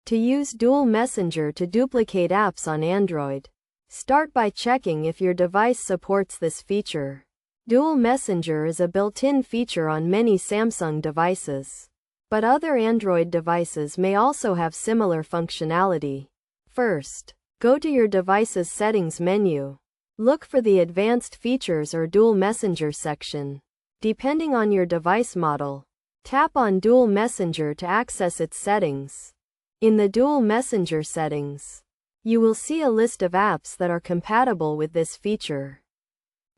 To use Dual Messenger to duplicate apps on Android, start by checking if your device supports this feature. Dual Messenger is a built-in feature on many Samsung devices, but other Android devices may also have similar functionality. First, go to your device's settings menu. Look for the Advanced Features or Dual Messenger section. Depending on your device model, tap on Dual Messenger to access its settings. In the Dual Messenger settings, you will see a list of apps that are compatible with this feature.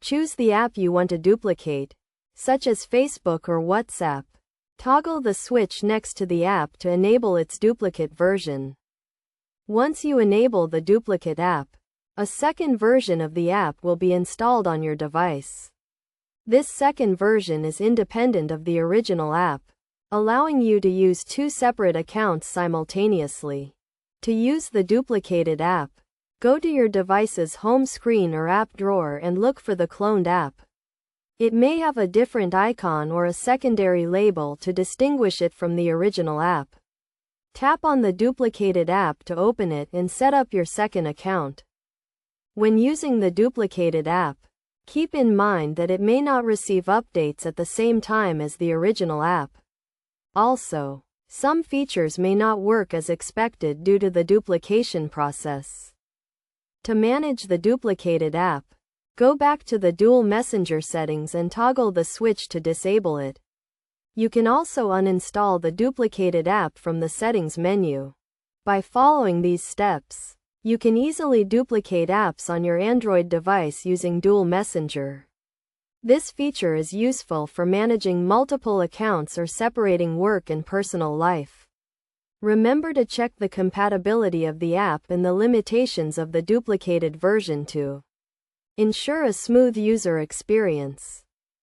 Choose the app you want to duplicate, such as Facebook or WhatsApp. Toggle the switch next to the app to enable its duplicate version. Once you enable the duplicate app, a second version of the app will be installed on your device. This second version is independent of the original app, allowing you to use two separate accounts simultaneously. To use the duplicated app, go to your device's home screen or app drawer and look for the cloned app. It may have a different icon or a secondary label to distinguish it from the original app. Tap on the duplicated app to open it and set up your second account. When using the duplicated app, keep in mind that it may not receive updates at the same time as the original app. Also, some features may not work as expected due to the duplication process. To manage the duplicated app, go back to the Dual Messenger settings and toggle the switch to disable it. You can also uninstall the duplicated app from the settings menu. By following these steps, you can easily duplicate apps on your Android device using Dual Messenger. This feature is useful for managing multiple accounts or separating work and personal life. Remember to check the compatibility of the app and the limitations of the duplicated version to ensure a smooth user experience.